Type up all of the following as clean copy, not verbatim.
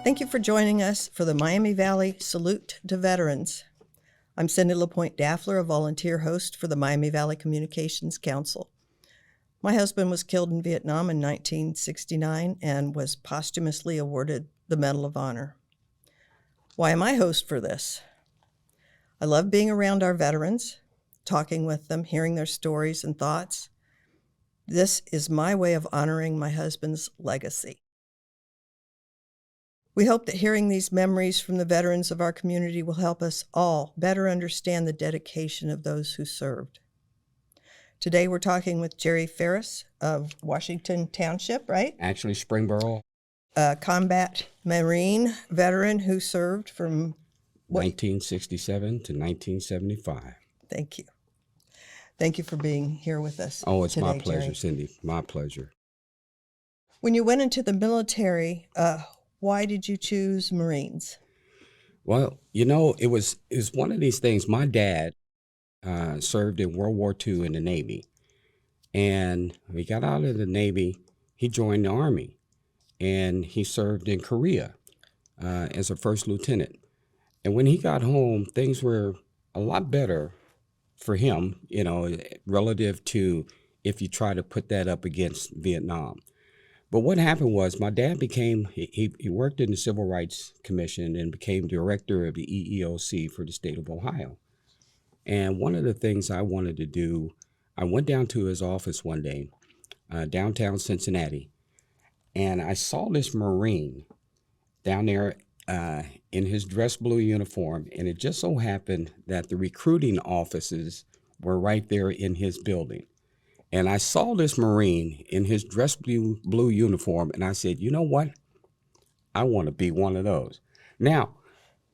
Thank you for joining us for the Miami Valley Salute to Veterans. I'm Cindy LaPointe-Dafler, a volunteer host for the Miami Valley Communications Council. My husband was killed in Vietnam in 1969 and was posthumously awarded the Medal of Honor. Why am I host for this? I love being around our veterans, talking with them, hearing their stories and thoughts. This is my way of honoring my husband's legacy. We hope that hearing these memories from the veterans of our community will help us all better understand the dedication of those who served. Today we're talking with Jerry Ferris of Washington Township, right? Actually, Springboro. A combat Marine veteran who served from 1967 to 1975. Thank you. Thank you for being here with us. Oh, it's today, my pleasure, Jerry. Cindy. My pleasure. When you went into the military, why did you choose Marines? Well, it was one of these things. My dad served in World War II in the Navy. And when he got out of the Navy, he joined the Army. And he served in Korea as a first lieutenant. And when he got home, things were a lot better for him, relative to if you try to put that up against Vietnam. But what happened was my dad he worked in the Civil Rights Commission and became director of the EEOC for the state of Ohio. And one of the things I wanted to do, I went down to his office one day, downtown Cincinnati, and I saw this Marine down there in his dress blue uniform, and it just so happened that the recruiting offices were right there in his building. And I saw this Marine in his dress blue uniform, and I said, you know what? I want to be one of those. Now,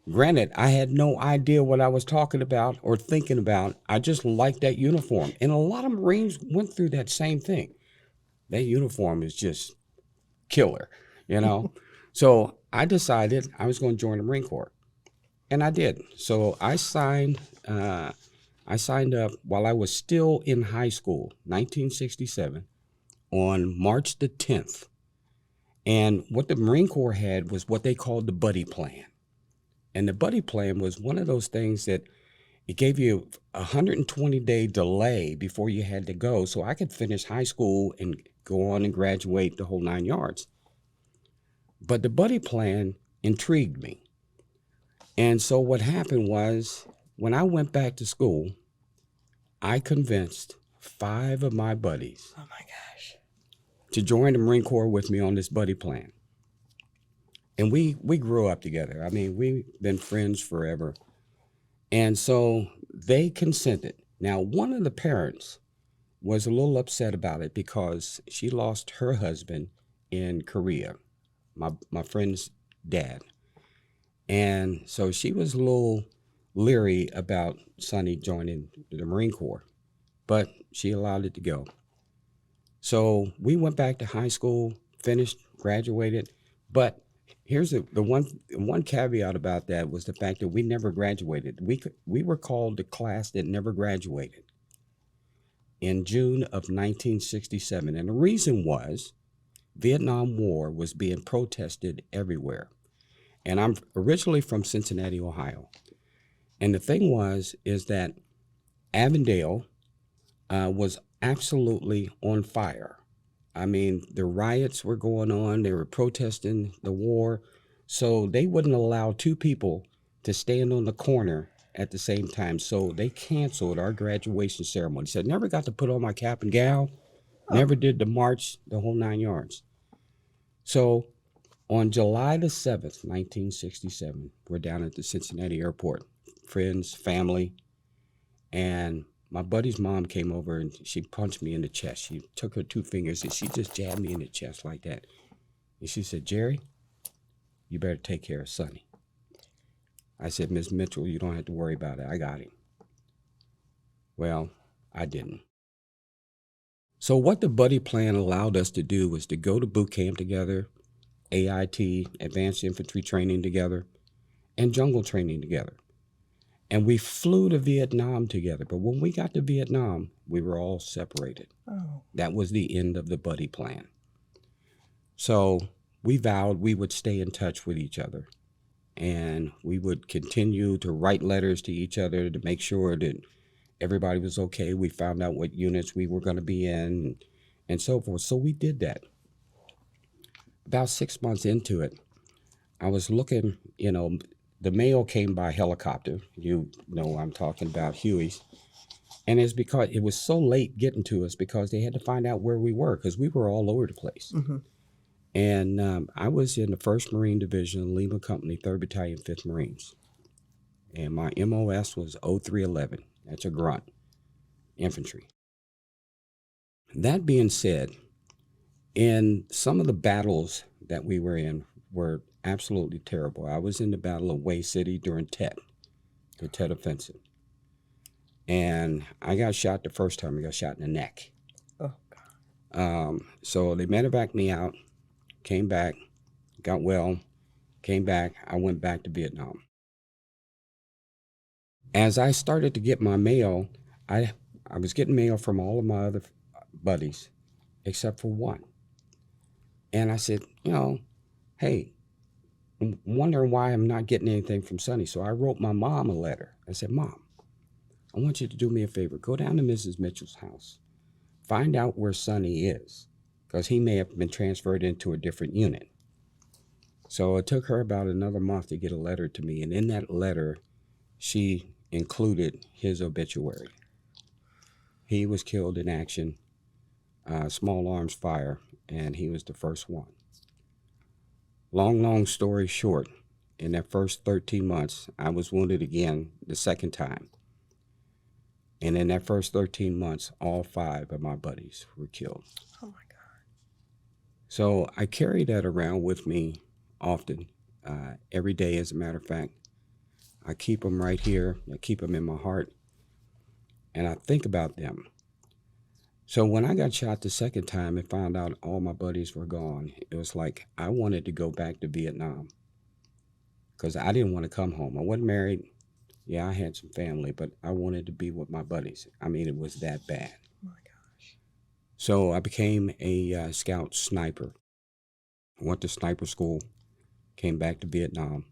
granted, I had no idea what I was talking about or thinking about. I just liked that uniform. And a lot of Marines went through that same thing. That uniform is just killer, So I decided I was going to join the Marine Corps. And I did. So I signed up while I was still in high school, 1967, on March the 10th. And what the Marine Corps had was what they called the buddy plan. And the buddy plan was one of those things that it gave you a 120-day delay before you had to go, so I could finish high school and go on and graduate the whole 9 yards. But the buddy plan intrigued me. And so what happened was, when I went back to school, I convinced 5 of my buddies to join the Marine Corps with me on this buddy plan. And we grew up together. I mean, we've been friends forever. And so they consented. Now, one of the parents was a little upset about it because she lost her husband in Korea, my friend's dad. And so she was a little leery about Sonny joining the Marine Corps, but she allowed it to go. So we went back to high school, finished, graduated, but here's the one caveat about that was the fact that we never graduated. We were called the class that never graduated in June of 1967. And the reason was Vietnam War was being protested everywhere. And I'm originally from Cincinnati, Ohio. And the thing is that Avondale was absolutely on fire. I mean, the riots were going on. They were protesting the war. So they wouldn't allow 2 people to stand on the corner at the same time. So they canceled our graduation ceremony. Said, never got to put on my cap and gown. Never did the march, the whole 9 yards. So on July the 7th, 1967, we're down at the Cincinnati airport. Friends, family, and my buddy's mom came over and she punched me in the chest. She took her 2 fingers and she just jabbed me in the chest like that. And she said, Jerry, you better take care of Sonny. I said, Ms. Mitchell, you don't have to worry about it. I got him. Well, I didn't. So what the buddy plan allowed us to do was to go to boot camp together, AIT, advanced infantry training together, and jungle training together. And we flew to Vietnam together. But when we got to Vietnam, we were all separated. Oh. That was the end of the buddy plan. So we vowed we would stay in touch with each other. And we would continue to write letters to each other to make sure that everybody was okay. We found out what units we were going to be in and so forth. So we did that. About 6 months into it, I was looking, the mail came by helicopter. You know I'm talking about Huey's. And it's because it was so late getting to us because they had to find out where we were because we were all over the place. Mm-hmm. And I was in the 1st Marine Division, Lima Company, 3rd Battalion, 5th Marines. And my MOS was 0311. That's a grunt, infantry. That being said, in some of the battles that we were in were absolutely terrible. I was in the Battle of Way City during the Tet Offensive. And I got shot the first time. I got shot in the neck. Oh, God. So they medevaced me out, came back, got well, came back. I went back to Vietnam. As I started to get my mail, I was getting mail from all of my other buddies, except for one. And I said, hey, I'm wondering why I'm not getting anything from Sonny. So I wrote my mom a letter. I said, Mom, I want you to do me a favor. Go down to Mrs. Mitchell's house. Find out where Sonny is, because he may have been transferred into a different unit. So it took her about another month to get a letter to me. And in that letter, she included his obituary. He was killed in action, small arms fire, and he was the first one. Long story short, in that first 13 months, I was wounded again the second time. And in that first 13 months, all 5 of my buddies were killed. Oh, my God. So I carry that around with me often, every day, as a matter of fact. I keep them right here. I keep them in my heart. And I think about them. So when I got shot the second time and found out all my buddies were gone, it was like I wanted to go back to Vietnam because I didn't want to come home. I wasn't married. Yeah, I had some family, but I wanted to be with my buddies. I mean, it was that bad. Oh, my gosh. So I became a scout sniper. I went to sniper school, came back to Vietnam,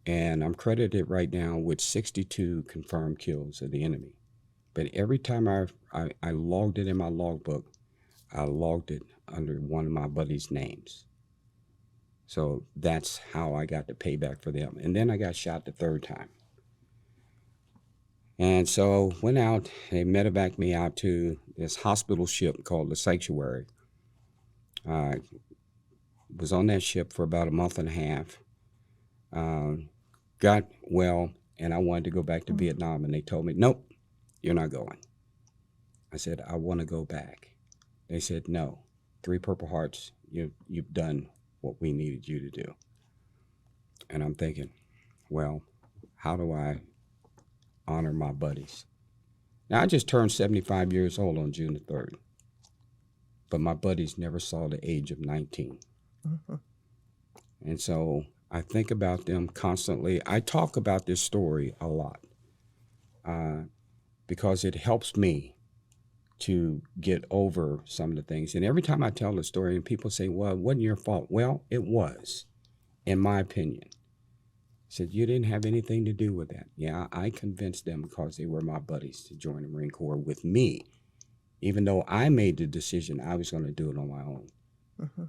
and I'm credited right now with 62 confirmed kills of the enemy. But every time I logged it in my logbook, I logged it under one of my buddies' names. So that's how I got the payback for them. And then I got shot the 3rd time. And so went out, they medevaced me out to this hospital ship called the Sanctuary. I was on that ship for about a month and a half, got well, and I wanted to go back to Vietnam, and they told me, nope, you're not going. I said, I want to go back. They said, no, 3 Purple Hearts, you've done what we needed you to do. And I'm thinking, well, how do I honor my buddies? Now, I just turned 75 years old on June the 3rd, but my buddies never saw the age of 19. Mm-hmm. And so I think about them constantly. I talk about this story a lot because it helps me to get over some of the things. And every time I tell the story and people say, well, it wasn't your fault. Well, it was, in my opinion. I said, you didn't have anything to do with that. Yeah, I convinced them because they were my buddies to join the Marine Corps with me, even though I made the decision I was going to do it on my own. Mm-hmm.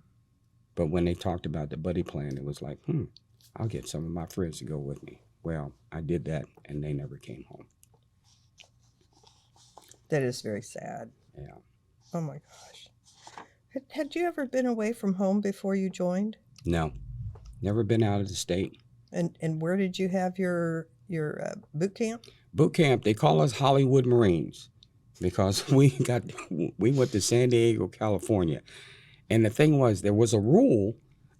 But when they talked about the buddy plan, it was like, I'll get some of my friends to go with me. Well, I did that, and they never came home. That is very sad. Yeah. Oh, my gosh. Had you ever been away from home before you joined? No, never been out of the state. And where did you have your boot camp? Boot camp, they call us Hollywood Marines because we went to San Diego, California. And the thing was, there was a rule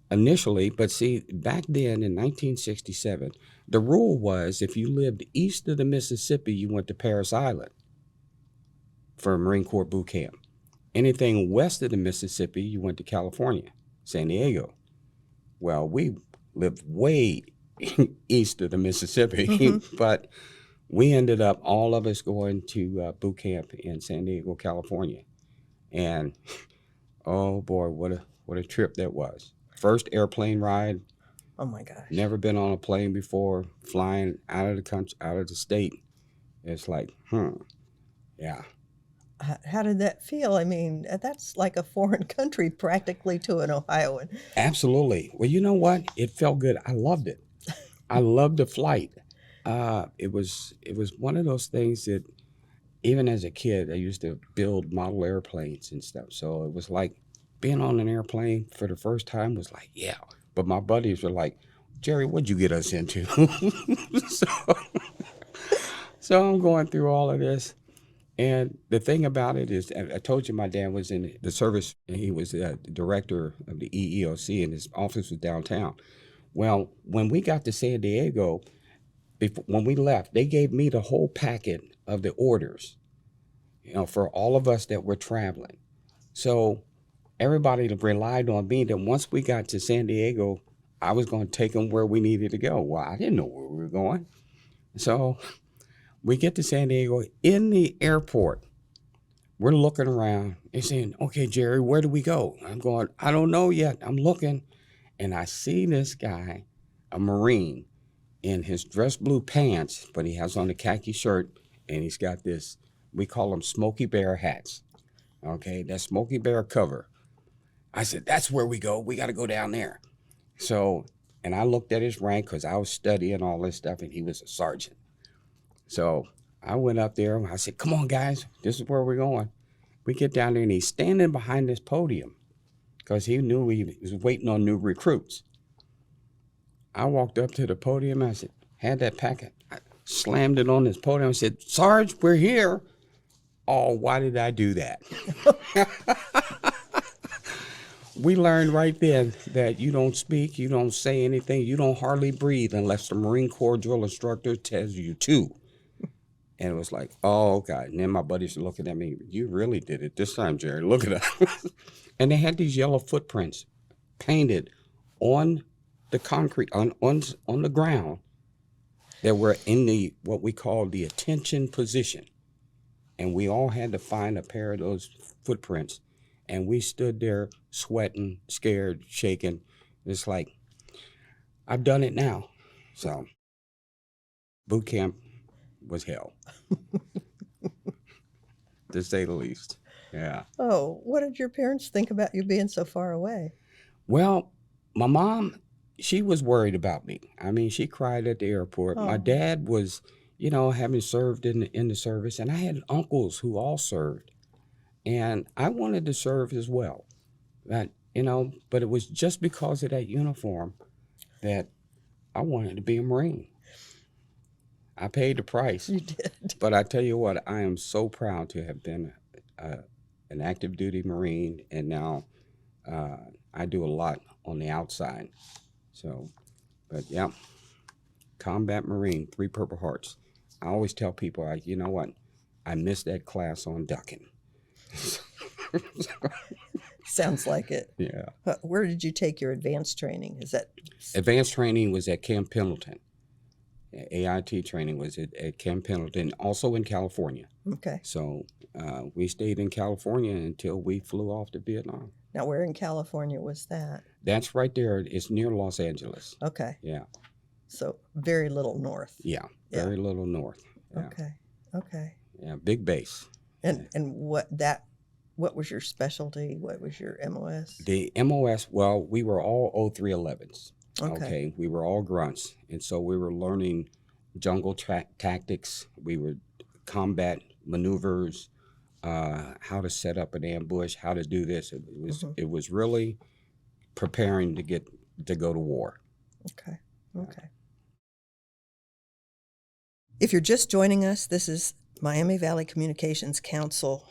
initially, but see, back then in 1967, the rule was if you lived east of the Mississippi, you went to Paris Island for a Marine Corps boot camp. Anything west of the Mississippi, you went to California, San Diego. Well, we lived way east of the Mississippi, Mm-hmm. but we ended up, all of us, going to boot camp in San Diego, California. And oh boy, what a trip that was. First airplane ride. Oh my gosh. Never been on a plane before. Flying out of the country, out of the state. It's like, yeah. How did that feel? I mean, that's like a foreign country practically to an Ohioan. Absolutely. Well, you know what? It felt good. I loved it. I loved the flight. It was one of those things that even as a kid, I used to build model airplanes and stuff. So it was like being on an airplane for the first time was like, yeah. But my buddies were like, Jerry, what'd you get us into? so, so I'm going through all of this. And the thing about it is, I told you my dad was in the service. He was the director of the EEOC, and his office was downtown. Well, when we got to San Diego, when we left, they gave me the whole packet of the orders, for all of us that were traveling. So everybody relied on me that once we got to San Diego, I was going to take them where we needed to go. Well, I didn't know where we were going. So we get to San Diego. In the airport, we're looking around and saying, okay, Jerry, where do we go? I'm going, I don't know yet. I'm looking. And I see this guy, a Marine, in his dress blue pants, but he has on a khaki shirt, and he's got this, we call them Smokey Bear hats. Okay, that Smokey Bear cover. I said, that's where we go. We got to go down there. So, and I looked at his rank because I was studying all this stuff, and he was a sergeant. So I went up there, and I said, come on, guys, this is where we're going. We get down there, and he's standing behind this podium because he knew he was waiting on new recruits. I walked up to the podium. I said, had that packet. I slammed it on this podium. I said, Sarge, we're here. Oh, why did I do that? We learned right then that you don't speak, you don't say anything, you don't hardly breathe unless the Marine Corps drill instructor tells you to. And it was like, oh, God. And then my buddies were looking at me, you really did it this time, Jerry. Look at that. And they had these yellow footprints painted on the concrete, on the ground, that were in the what we call the attention position. And we all had to find a pair of those footprints. And we stood there sweating, scared, shaking. It's like, I've done it now. So boot camp was hell, to say the least. Yeah. Oh, what did your parents think about you being so far away? Well, my mom, she was worried about me. I mean, she cried at the airport. Oh. My dad was, having served in the service, and I had uncles who all served. And I wanted to serve as well. But it was just because of that uniform that I wanted to be a Marine. I paid the price. You did. But I tell you what, I am so proud to have been an active duty Marine, and now I do a lot on the outside. So, but yeah, combat Marine, 3 Purple Hearts. I always tell people, you know what, I missed that class on ducking. Sounds like it. Yeah. Where did you take your advanced training? Is that Advanced training was at Camp Pendleton. AIT training was at Camp Pendleton, also in California. okay? So we stayed in California until we flew off to Vietnam. Now, where in California was that? That's right there. It's near Los Angeles. Okay, Yeah. so very little north. Yeah. Very little north. Yeah. Okay. Yeah. Big base. And what was your specialty? What was your MOS? The MOS, well, we were all 0311s. Okay. We were all grunts. And so we were learning jungle tactics. We were combat maneuvers, how to set up an ambush, how to do this. It was really preparing to go to war. Okay. If you're just joining us, this is Miami Valley Communications Council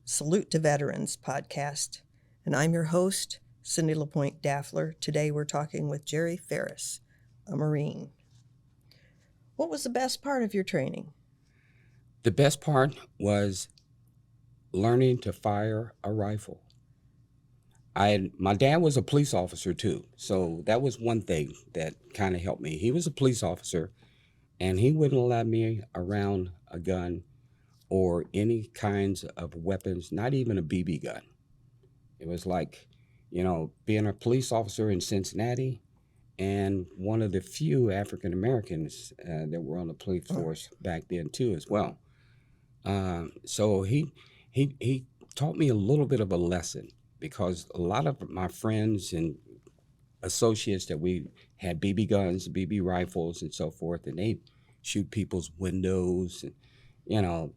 Salute to Veterans podcast, and I'm your host, Cindy LaPointe-Dafler. Today we're talking with Jerry Ferris, a Marine. What was the best part of your training? The best part was learning to fire a rifle. My dad was a police officer too, so that was one thing that kind of helped me. He was a police officer, and he wouldn't allow me around a gun or any kinds of weapons, not even a BB gun. It was like, being a police officer in Cincinnati and one of the few African Americans that were on the police force back then too as well. So he taught me a little bit of a lesson, because a lot of my friends and associates that we had BB guns, BB rifles, and so forth, and they shoot people's windows, and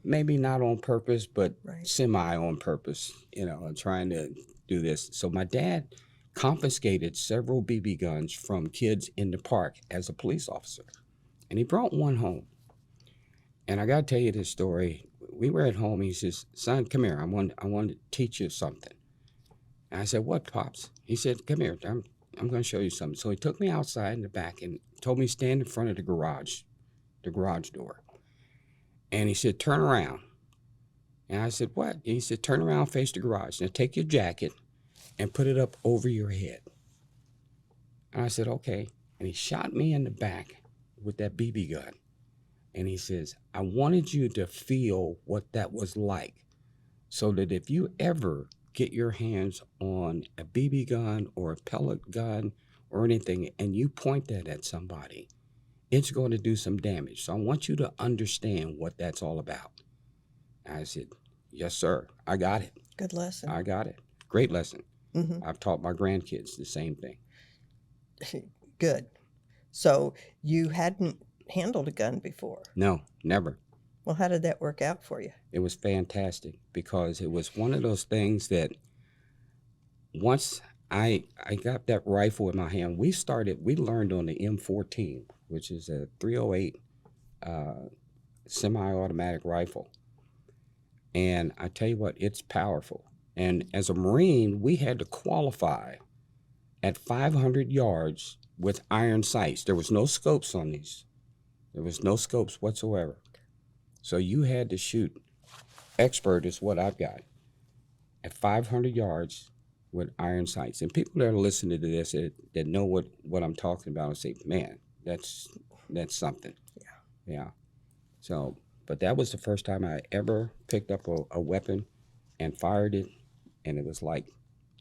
maybe not on purpose, but semi on purpose, and trying to do this. So my dad confiscated several BB guns from kids in the park as a police officer, and he brought one home. And I got to tell you this story. We were at home. He says, "Son, come here. I want to teach you something." And I said, "What, Pops?" He said, "Come here. I'm going to show you something." So he took me outside in the back and told me to stand in front of the garage door. And he said, "Turn around." And I said, "What?" He said, "Turn around, face the garage. Now take your jacket and put it up over your head." And I said, "Okay." And he shot me in the back with that BB gun. And he says, "I wanted you to feel what that was like, so that if you ever get your hands on a BB gun or a pellet gun or anything and you point that at somebody, it's going to do some damage. So I want you to understand what that's all about." I said, "Yes, sir. I got it." Good lesson. I got it. Great lesson. I've taught my grandkids the same thing. Good. So you hadn't handled a gun before? No, never. Well, how did that work out for you? It was fantastic, because it was one of those things that once I got that rifle in my hand, we learned on the M14, which is a 308 semi-automatic rifle. And I tell you what, it's powerful. And as a Marine, we had to qualify at 500 yards with iron sights. There was no scopes on these. There was no scopes whatsoever. So you had to shoot, expert is what I've got, at 500 yards with iron sights. And people that are listening to this that know what I'm talking about will say, "Man, that's something." Yeah. So, but that was the first time I ever picked up a weapon and fired it, and it was like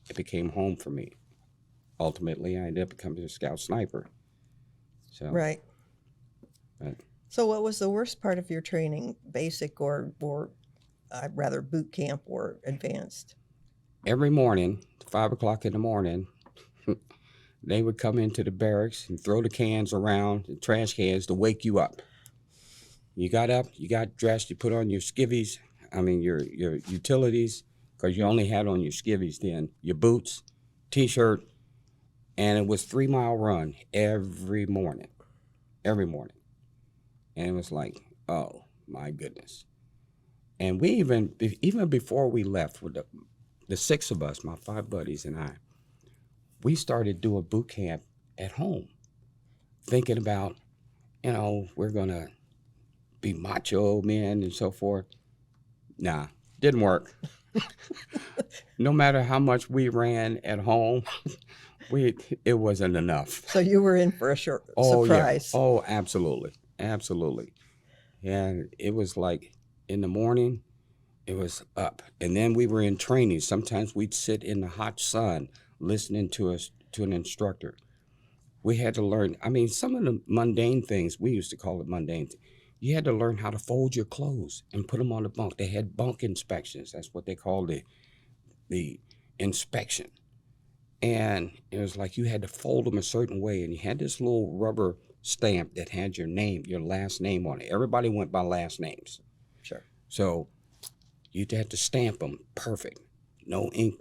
it became home for me. Ultimately, I ended up becoming a scout sniper. So right. So what was the worst part of your training, basic or rather boot camp or advanced? Every morning, 5 o'clock in the morning, they would come into the barracks and throw the cans around, the trash cans, to wake you up. You got up, you got dressed, you put on your skivvies, your utilities, because you only had on your skivvies then, your boots, T-shirt, and it was 3-mile run every morning. And it was like, oh my goodness. And we even before we left, with the 6 of us, my 5 buddies and I, we started doing boot camp at home, thinking about, we're gonna be macho men and so forth. Nah, didn't work. No matter how much we ran at home, it wasn't enough. So you were in for a surprise. Yeah. Oh, absolutely. And it was like in the morning, it was up. And then we were in training. Sometimes we'd sit in the hot sun listening to an instructor. We had to learn, some of the mundane things, we used to call it mundane. You had to learn how to fold your clothes and put them on the bunk. They had bunk inspections. That's what they called the inspection. And it was like you had to fold them a certain way, and you had this little rubber stamp that had your name, your last name on it. Everybody went by last names. Sure. So you had to stamp them perfect. No ink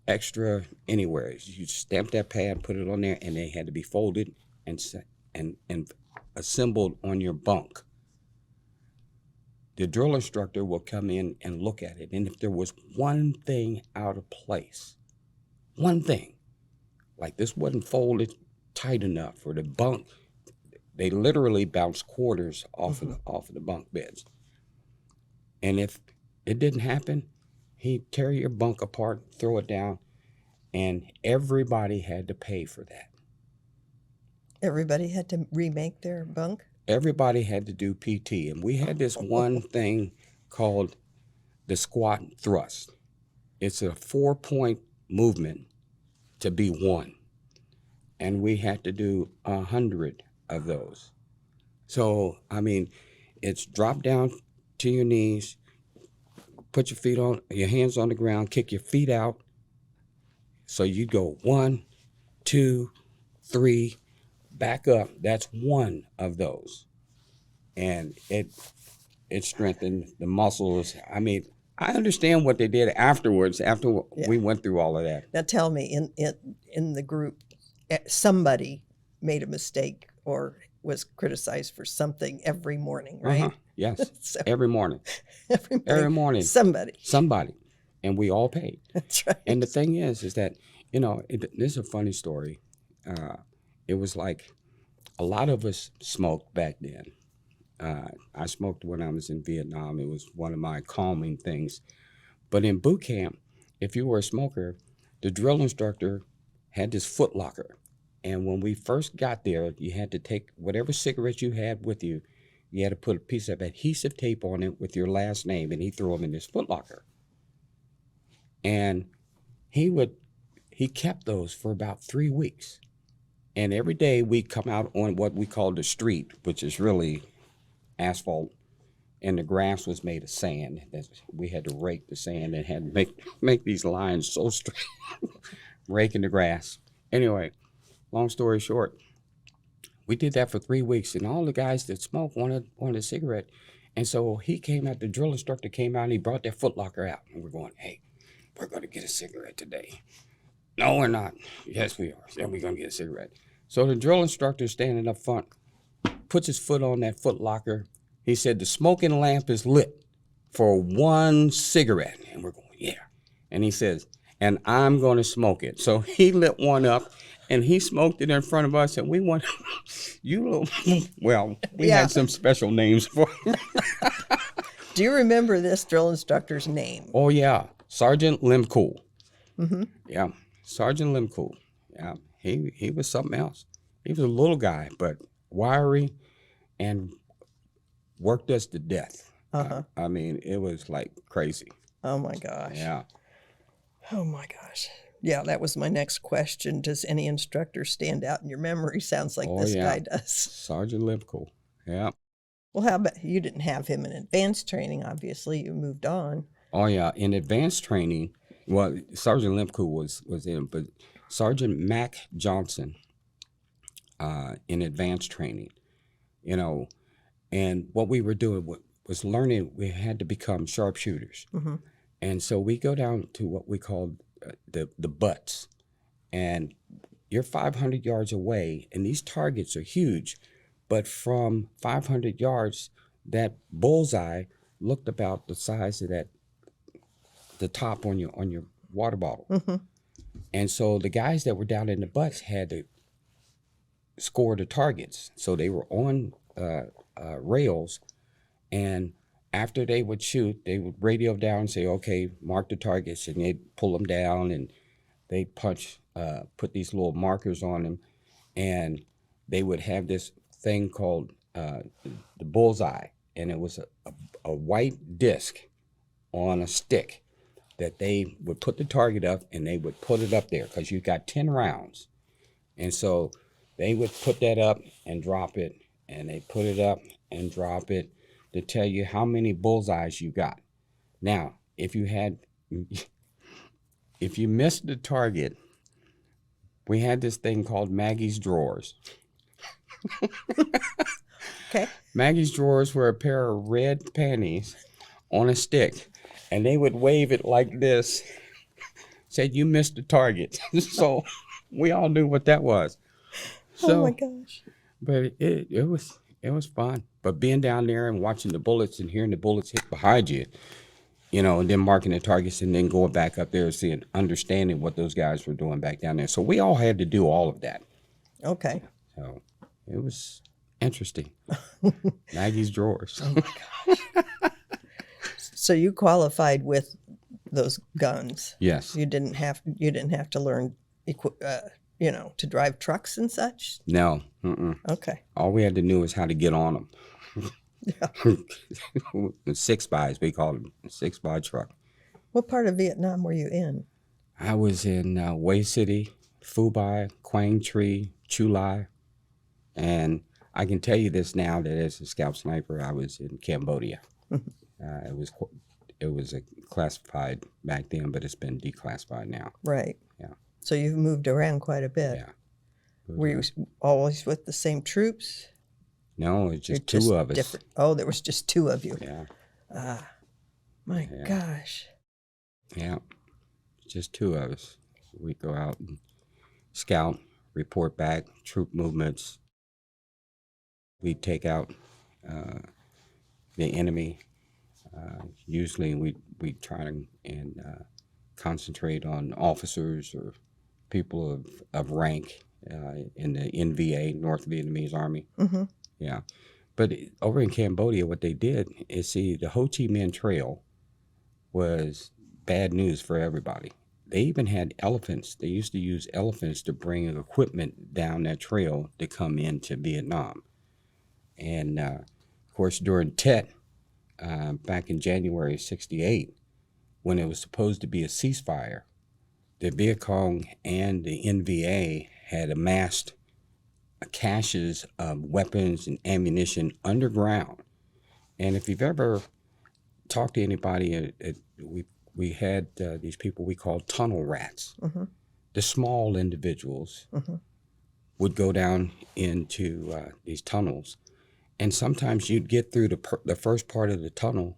extra anywhere. You stamp that pad, put it on there, and they had to be folded and assembled on your bunk. The drill instructor will come in and look at it, and if there was one thing out of place, one thing, like this wasn't folded tight enough, or the bunk, they literally bounced quarters off of the bunk beds. And if it didn't happen, he'd tear your bunk apart, throw it down, and everybody had to pay for that. Everybody had to remake their bunk? Everybody had to do PT, and we had this one thing called the squat thrust. It's a 4-point movement to be one. And we had to do 100 of those. So, I mean, it's drop down to your knees, put your hands on the ground, kick your feet out. So you go 1, 2, 3, back up. That's one of those. And it strengthened the muscles. I mean, I understand what they did afterwards, after we went through all of that. Now tell me, in the group, somebody made a mistake or was criticized for something every morning, right? Yes, So, every morning. Every morning. Somebody. And we all paid. That's right. And the thing is that, this is a funny story. It was like a lot of us smoked back then. I smoked when I was in Vietnam. It was one of my calming things. But in boot camp, if you were a smoker, the drill instructor had this foot locker. And when we first got there, you had to take whatever cigarettes you had with you, you had to put a piece of adhesive tape on it with your last name, and he threw them in this foot locker. And he kept those for about 3 weeks. And every day we'd come out on what we called the street, which is really asphalt, and the grass was made of sand. We had to rake the sand and had to make these lines so straight, raking the grass. Anyway, long story short, we did that for 3 weeks, and all the guys that smoked wanted a cigarette. And so the drill instructor came out, and he brought that foot locker out, and we're going, hey, we're going to get a cigarette today. No, we're not. Yes, we are. Then we're going to get a cigarette. So the drill instructor standing up front puts his foot on that foot locker. He said, the smoking lamp is lit for one cigarette. And we're going, yeah. And he says, and I'm going to smoke it. So he lit one up, and he smoked it in front of us, and we went, we had some special names for him. Do you remember this drill instructor's name? Oh, yeah. Sergeant Limcool. Mm-hmm. Yeah. Sergeant Limcool. Yeah. He was something else. He was a little guy, but wiry and worked us to death. I mean, it was like crazy. Oh, my gosh. Yeah. Oh, my gosh. Yeah, that was my next question. Does any instructor stand out in your memory? Sounds like this guy does. Sergeant Limcool. Yeah. Well, how about you didn't have him in advanced training, obviously. You moved on. Oh, yeah. In advanced training, well, Sergeant Limcool was in, but Sergeant Mac Johnson in advanced training, and what we were doing was learning. We had to become sharpshooters. Mm-hmm. And so we go down to what we call the butts, and you're 500 yards away, and these targets are huge, but from 500 yards, that bullseye looked about the size of the top on your water bottle. Mm-hmm. And so the guys that were down in the butts had to score the targets. So they were on rails, and after they would shoot, they would radio down and say, okay, mark the targets, and they'd pull them down, and they'd put these little markers on them, and they would have this thing called the bullseye, and it was a white disc on a stick that they would put the target up, and they would put it up there because you got 10 rounds. And so they would put that up and drop it, and they put it up and drop it to tell you how many bullseyes you got. Now, if you missed the target, we had this thing called Maggie's drawers. Okay. Maggie's drawers were a pair of red panties on a stick, and they would wave it like this, said you missed the target. So we all knew what that was. So, oh my gosh. But it was fun. But being down there and watching the bullets and hearing the bullets hit behind you, and then marking the targets and then going back up there and seeing, understanding what those guys were doing back down there. So we all had to do all of that. Okay. So it was interesting. Maggie's drawers. Oh my gosh. So you qualified with those guns. Yes. You didn't have to learn to drive trucks and such? No. Mm-mm. Okay. All we had to know was how to get on them. Yeah. 6x, we called them, 6x truck. What part of Vietnam were you in? I was in Hue City, Phu Quang Tri, Chu Lai. And I can tell you this now that as a scout sniper, I was in Cambodia. It was a classified back then, but it's been declassified now. Right. Yeah. So you've moved around quite a bit. Yeah. Were you always with the same troops? No, it's just You're two of us. different. Oh, there was just two of you. Yeah. My gosh. Yeah. Just two of us. We go out and scout, report back, troop movements. We take out the enemy. Usually we try and concentrate on officers or people of rank in the NVA, North Vietnamese Army. Mm-hmm. Yeah. But over in Cambodia, what they did is, see, the Ho Chi Minh Trail was bad news for everybody. They even had elephants. They used to use elephants to bring equipment down that trail to come into Vietnam. And, of course, during Tet, back in January of '68, when it was supposed to be a ceasefire, the Viet Cong and the NVA had amassed caches of weapons and ammunition underground. And if you've ever talked to anybody, we had these people we called tunnel rats. Mm-hmm. The small individuals Mm-hmm. would go down into these tunnels, and sometimes you'd get through the first part of the tunnel,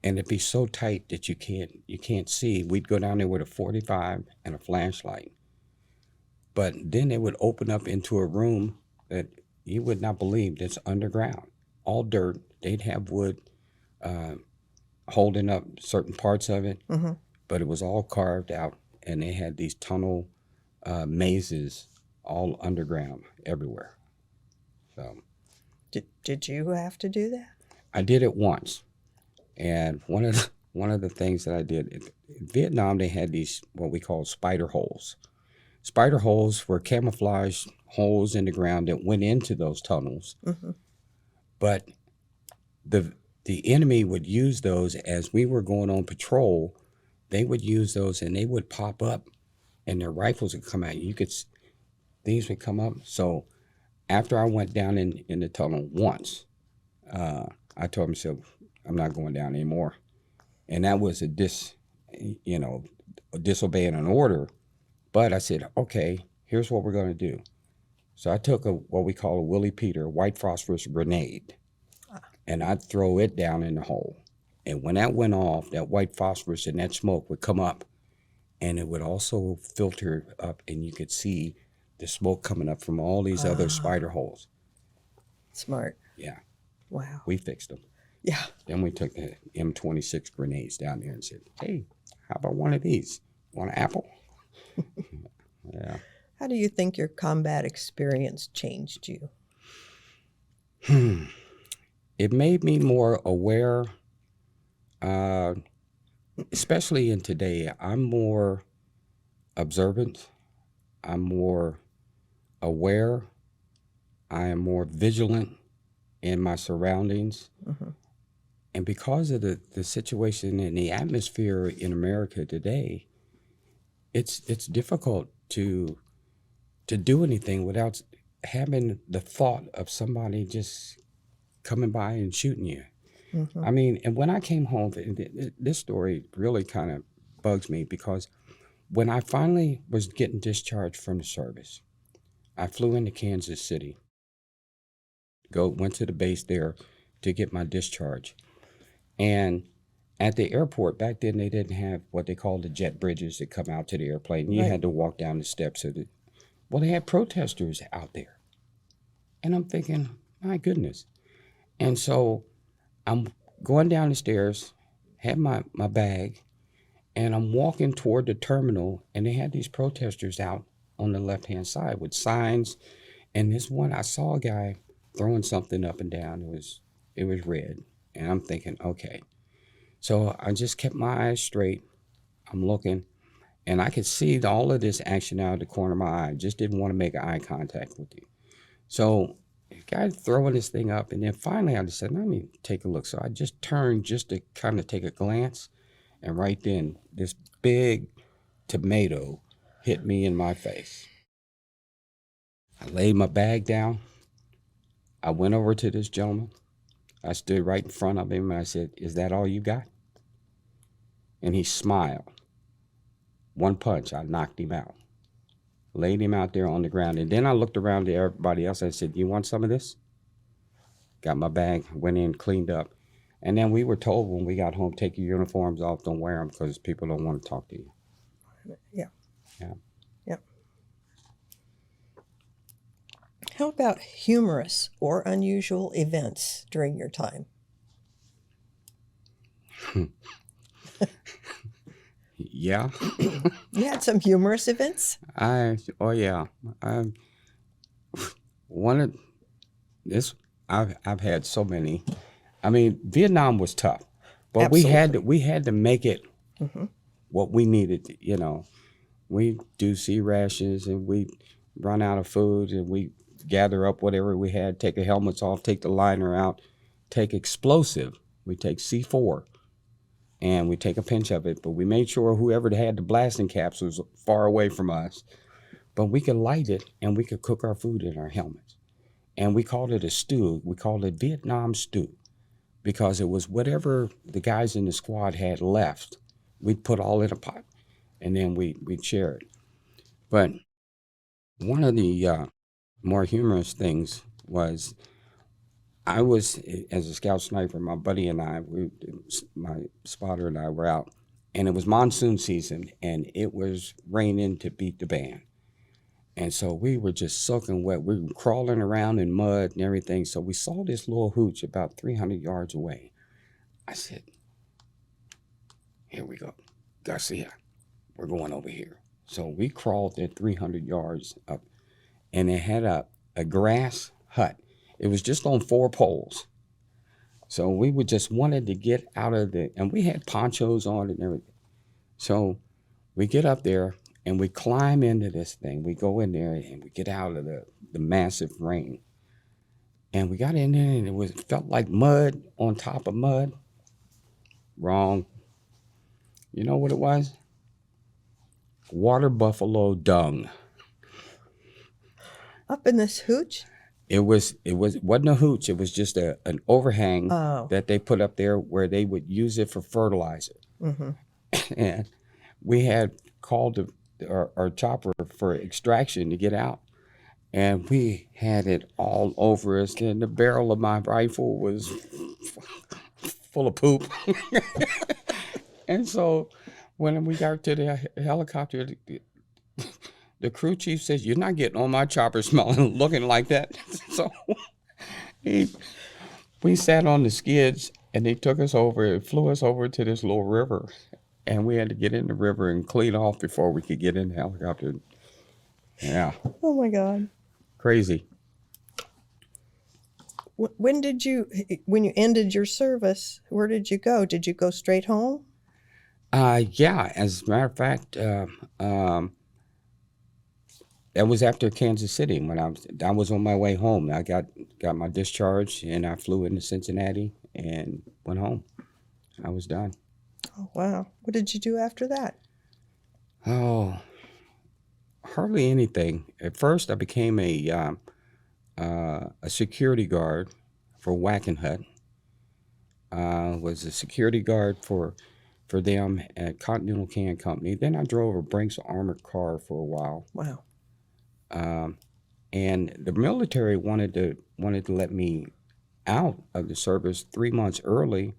and it'd be so tight that you can't see. We'd go down there with a 45 and a flashlight. But then it would open up into a room that you would not believe, that's underground, all dirt. They'd have wood holding up certain parts of it, Mm-hmm. but it was all carved out, and they had these tunnel mazes all underground everywhere. So, Did you have to do that? I did it once, and one of the things that I did in Vietnam, they had these what we call spider holes. Spider holes were camouflage holes in the ground that went into those tunnels. Mm-hmm. But the enemy would use those as we were going on patrol. They would use those, and they would pop up, and their rifles would come out. These would come up. So after I went down in the tunnel once, I told myself, I'm not going down anymore. And that was disobeying an order. But I said, okay, here's what we're going to do. So I took what we call a Willie Peter, white phosphorus grenade, and I'd throw it down in the hole. And when that went off, that white phosphorus and that smoke would come up, and it would also filter up, and you could see the smoke coming up from all these other spider holes. Smart. Yeah. Wow. We fixed them. Yeah. Then we took the M26 grenades down there and said, hey, how about one of these? Want an apple? Yeah. How do you think your combat experience changed you? It made me more aware, especially in today. I'm more observant. I'm more aware. I am more vigilant in my surroundings. Mm-hmm. And because of the situation and the atmosphere in America today, it's difficult to do anything without having the thought of somebody just coming by and shooting you. Mm-hmm. I mean, and when I came home, this story really kind of bugs me, because when I finally was getting discharged from the service, I flew into Kansas City, went to the base there to get my discharge. And at the airport, back then, they didn't have what they called the jet bridges that come out to the airplane. You had to walk down the steps of it. Well, they had protesters out there. And I'm thinking, my goodness. And so I'm going down the stairs, have my bag, and I'm walking toward the terminal, and they had these protesters out on the left-hand side with signs. And this one, I saw a guy throwing something up and down. It was red. And I'm thinking, okay. So I just kept my eyes straight. I'm looking, and I could see all of this action out of the corner of my eye. Just didn't want to make eye contact with you. So the guy throwing this thing up, and then finally I just said, let me take a look. So I just turned just to kind of take a glance, and right then this big tomato hit me in my face. I laid my bag down. I went over to this gentleman. I stood right in front of him and I said, "Is that all you got?" And he smiled. One punch, I knocked him out. Laid him out there on the ground. And then I looked around to everybody else. I said, "You want some of this?" Got my bag, went in, cleaned up. And then we were told when we got home, take your uniforms off, don't wear them because people don't want to talk to you. Yeah. Yeah. Yep. How about humorous or unusual events during your time? Yeah. You had some humorous events? Yeah. One of this, I've had so many. I mean, Vietnam was tough, but Absolutely. we had to make it Mm-hmm. what we needed. You know, we do sea rations and we run out of food and we gather up whatever we had, take the helmets off, take the liner out, take explosive. We take C4 and we take a pinch of it, but we made sure whoever had the blasting caps was far away from us. But we could light it and we could cook our food in our helmets. And we called it a stew. We called it Vietnam stew because it was whatever the guys in the squad had left. We'd put all in a pot and then we'd share it. But one of the more humorous things was I was, as a scout sniper, my buddy and I, my spotter and I were out, and it was monsoon season, and it was raining to beat the band. And so we were just soaking wet. We were crawling around in mud and everything. So we saw this little hooch about 300 yards away. I said, "Here we go. Garcia, we're going over here." So we crawled at 300 yards up, and it had a grass hut. It was just on 4 poles. So we would just wanted to get out of and we had ponchos on and everything. So we get up there and we climb into this thing. We go in there and we get out of the massive rain. And we got in there and it felt like mud on top of mud. Wrong. You know what it was? Water buffalo dung. Up in this hooch? It wasn't a hooch. It was just an overhang that they put up there where they would use it for fertilizer. Mm-hmm. And we had called our chopper for extraction to get out. And we had it all over us. And the barrel of my rifle was full of poop. And so when we got to the helicopter, the crew chief says, "You're not getting on my chopper smelling, looking like that." So we sat on the skids and they took us over and flew us over to this little river. And we had to get in the river and clean off before we could get in the helicopter. Yeah. Oh my God. Crazy. When you ended your service, where did you go? Did you go straight home? Yeah, as a matter of fact, that was after Kansas City when I was on my way home. I got my discharge and I flew into Cincinnati and went home. I was done. Oh, wow. What did you do after that? Oh, hardly anything. At first, I became a security guard for Wackenhut. Was a security guard for them at Continental Can Company. Then I drove a Brinks armored car for a while. Wow. And the military wanted to let me out of the service 3 months early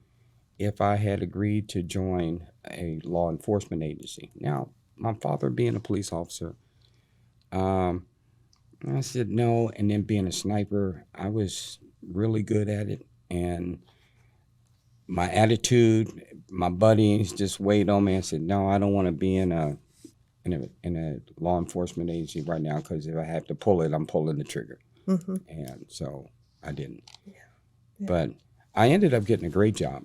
if I had agreed to join a law enforcement agency. Now, my father being a police officer, I said no, and then being a sniper, I was really good at it, and my attitude, my buddies just weighed on me. I said, no, I don't want to be in a law enforcement agency right now because if I have to pull it, I'm pulling the trigger. Mm-hmm. And so I didn't. Yeah. But I ended up getting a great job.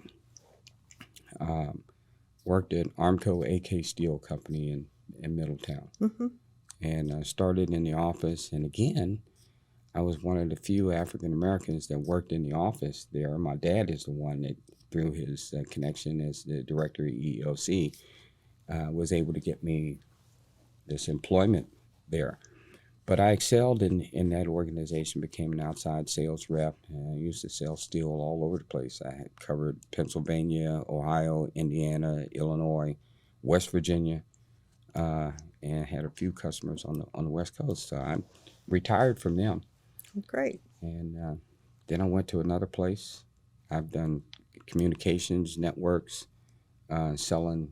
Worked at Armco AK Steel Company in Middletown. Mm-hmm. And started in the office. And again, I was one of the few African Americans that worked in the office there. My dad is the one that, through his connection as the director of EEOC, was able to get me this employment there. But I excelled in that organization, became an outside sales rep, and I used to sell steel all over the place. I had covered Pennsylvania, Ohio, Indiana, Illinois, West Virginia, and had a few customers on the West Coast. So I retired from them. Great. And then I went to another place. I've done communications networks, selling,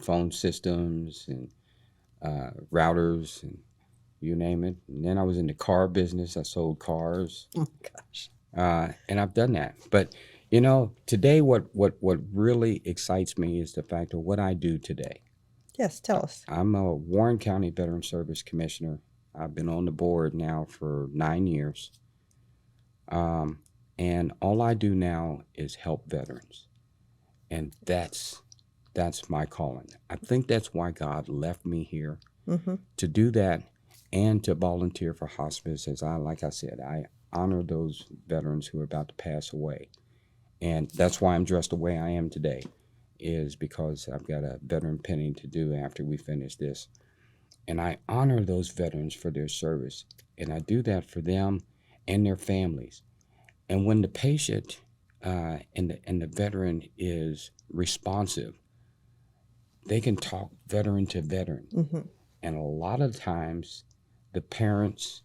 phone systems and routers and you name it. And then I was in the car business. I sold cars. Oh my gosh. And I've done that. But, today what really excites me is the fact of what I do today. Yes, tell us. I'm a Warren County Veteran Service Commissioner. I've been on the board now for 9 years. And all I do now is help veterans. And that's my calling. I think that's why God left me here, to do that and to volunteer for hospice. Like I said, I honor those veterans who are about to pass away. And that's why I'm dressed the way I am today, is because I've got a veteran pinning to do after we finish this. And I honor those veterans for their service. And I do that for them and their families. And when the patient and the veteran is responsive, they can talk veteran to veteran. And a lot of times, the parents,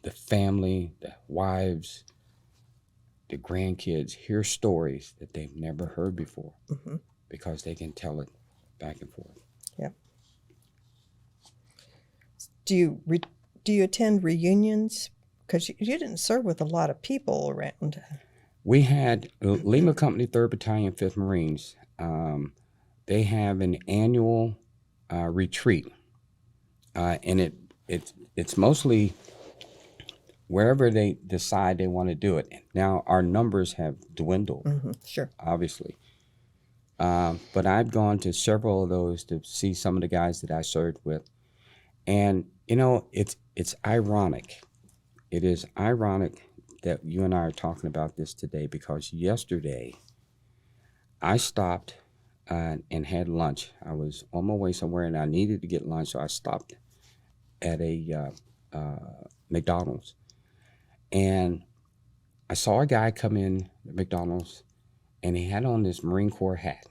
the family, the wives, the grandkids hear stories that they've never heard before, because they can tell it back and forth. Yeah. Do you attend reunions? Because you didn't serve with a lot of people around. We had Lima Company 3rd Battalion, 5th Marines. They have an annual retreat, and it's mostly wherever they decide they want to do it. Now, our numbers have dwindled, Sure. obviously. But I've gone to several of those to see some of the guys that I served with. And, it's ironic. It is ironic that you and I are talking about this today, because yesterday I stopped and had lunch. I was on my way somewhere and I needed to get lunch, so I stopped at a McDonald's. And I saw a guy come in at McDonald's, and he had on this Marine Corps hat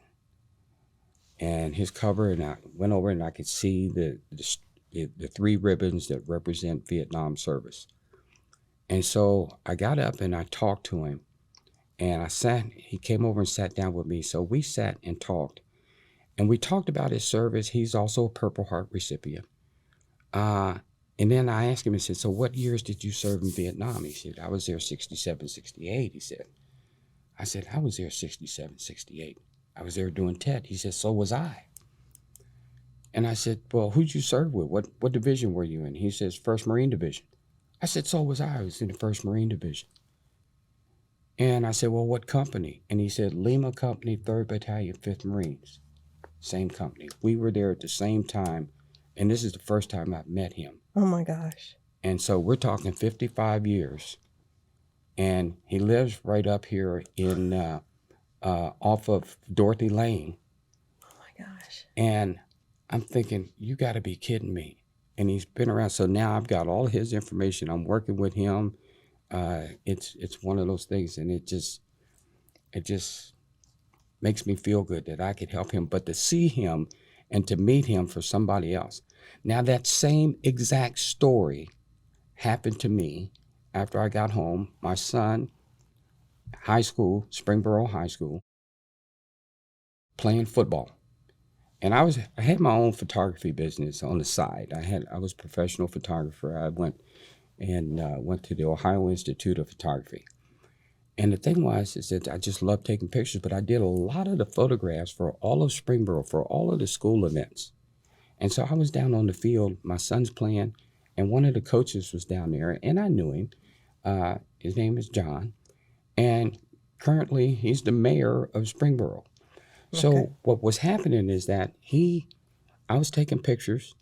and his cover, and I went over and I could see the 3 ribbons that represent Vietnam service. And so I got up and I talked to him, and he came over and sat down with me. So we sat and talked, and we talked about his service. He's also a Purple Heart recipient. And then I asked him, I said, so what years did you serve in Vietnam? He said, I was there 67, 68, he said. I said, I was there 67, 68. I was there doing TED. He said, so was I. And I said, well, who'd you serve with? What division were you in? He says, 1st Marine Division. I said, so was I. I was in the 1st Marine Division. And I said, well, what company? And he said, Lima Company, 3rd Battalion, 5th Marines. Same company. We were there at the same time, and this is the first time I've met him. Oh, my gosh. And so we're talking 55 years. And he lives right up here in off of Dorothy Lane. Oh, my gosh. And I'm thinking, you got to be kidding me. And he's been around. So now I've got all his information. I'm working with him. It's one of those things. And it just makes me feel good that I could help him. But to see him and to meet him for somebody else. Now, that same exact story happened to me after I got home. My son, high school, Springboro High School, playing football. And I had my own photography business on the side. I was a professional photographer. I went to the Ohio Institute of Photography. And the thing is that I just love taking pictures, but I did a lot of the photographs for all of Springboro, for all of the school events. And so I was down on the field, my son's playing, and one of the coaches was down there, and I knew him. His name is John, and currently he's the mayor of Springboro. So what was happening is that I was taking pictures,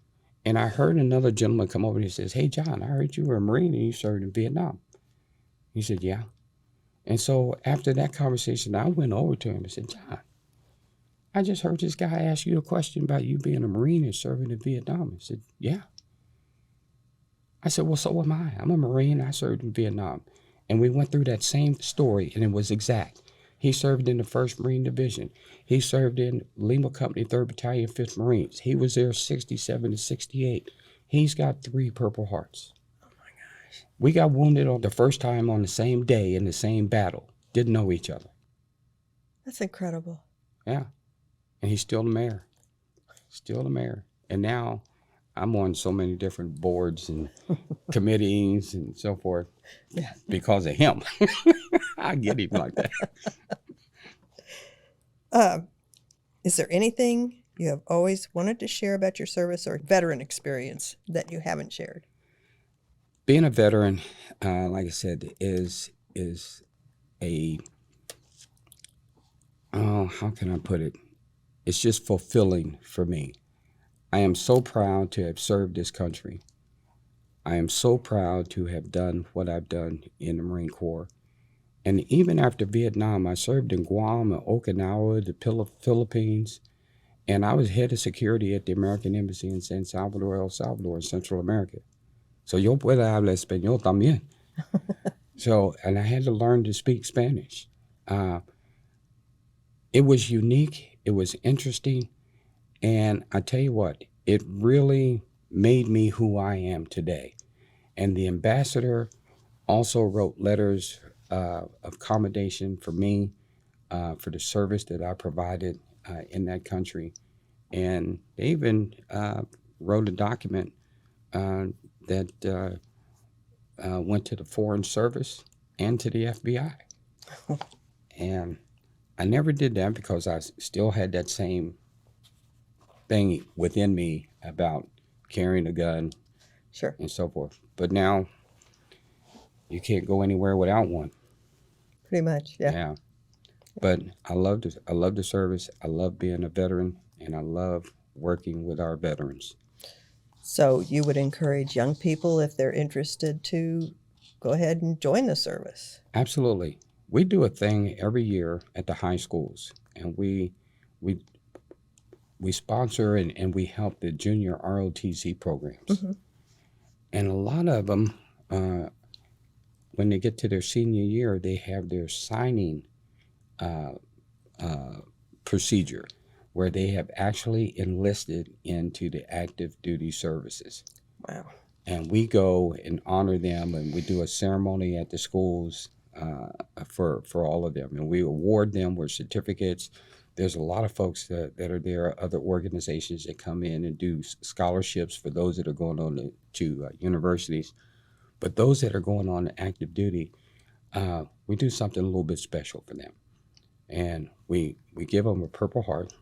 and I heard another gentleman come over and he says, hey, John, I heard you were a Marine and you served in Vietnam. He said, yeah. And so after that conversation, I went over to him and said, John, I just heard this guy ask you a question about you being a Marine and serving in Vietnam. I said, yeah. I said, well, so am I. I'm a Marine. I served in Vietnam. And we went through that same story, and it was exact. He served in the 1st Marine Division. He served in Lima Company, 3rd Battalion, 5th Marines. He was there 67 to 68. He's got 3 Purple Hearts. Oh, my gosh. We got wounded on the first time on the same day in the same battle. Didn't know each other. That's incredible. Yeah. And he's still the mayor. Still the mayor. And now I'm on so many different boards and committees and so forth because of him. I get him like that. Is there anything you have always wanted to share about your service or veteran experience that you haven't shared? Being a veteran, like I said, is a, how can I put it? It's just fulfilling for me. I am so proud to have served this country. I am so proud to have done what I've done in the Marine Corps. And even after Vietnam, I served in Guam and Okinawa, the Philippines, and I was head of security at the American Embassy in San Salvador, El Salvador, in Central America. So yo puedo hablar español también. So, and I had to learn to speak Spanish. It was unique. It was interesting. And I tell you what, it really made me who I am today. And the ambassador also wrote letters of commendation for me, for the service that I provided in that country. And they even wrote a document that went to the Foreign Service and to the FBI. And I never did that because I still had that same thing within me about carrying a gun, Sure, and so forth. But now you can't go anywhere without one. pretty much, yeah. Yeah. But I love the service. I love being a veteran, and I love working with our veterans. So you would encourage young people, if they're interested, to go ahead and join the service? Absolutely. We do a thing every year at the high schools, and we sponsor and we help the junior ROTC programs. Mm-hmm. And a lot of them, when they get to their senior year, they have their signing procedure where they have actually enlisted into the active duty services. Wow. And we go and honor them, and we do a ceremony at the schools for all of them. And we award them with certificates. There's a lot of folks that are there, other organizations that come in and do scholarships for those that are going on to universities. But those that are going on to active duty, we do something a little bit special for them. And we give them a Purple Heart.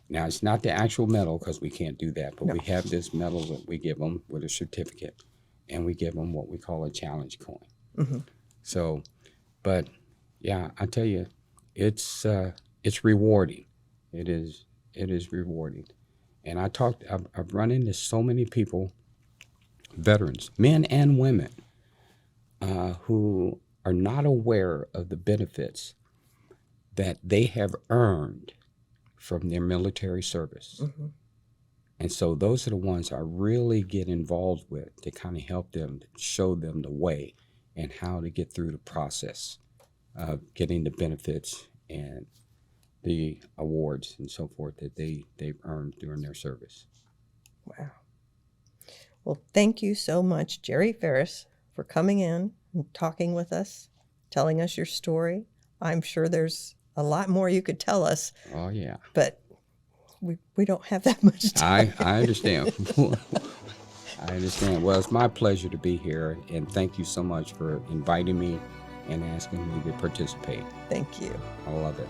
Now, it's not the actual medal because we can't do that, but No. we have this medal that we give them with a certificate, and we give them what we call a challenge coin. Mm-hmm. So, but yeah, I tell you, it's rewarding. It is rewarding. And I've run into so many people, veterans, men and women, who are not aware of the benefits that they have earned from their military service. Mm-hmm. And so those are the ones I really get involved with to kind of help them, show them the way and how to get through the process of getting the benefits and the awards and so forth that they've earned during their service. Wow. Well, thank you so much, Jerry Ferris, for coming in and talking with us, telling us your story. I'm sure there's a lot more you could tell us. Oh, yeah. But we don't have that much time. I understand. I understand. Well, it's my pleasure to be here, and thank you so much for inviting me and asking me to participate. Thank you. I love it.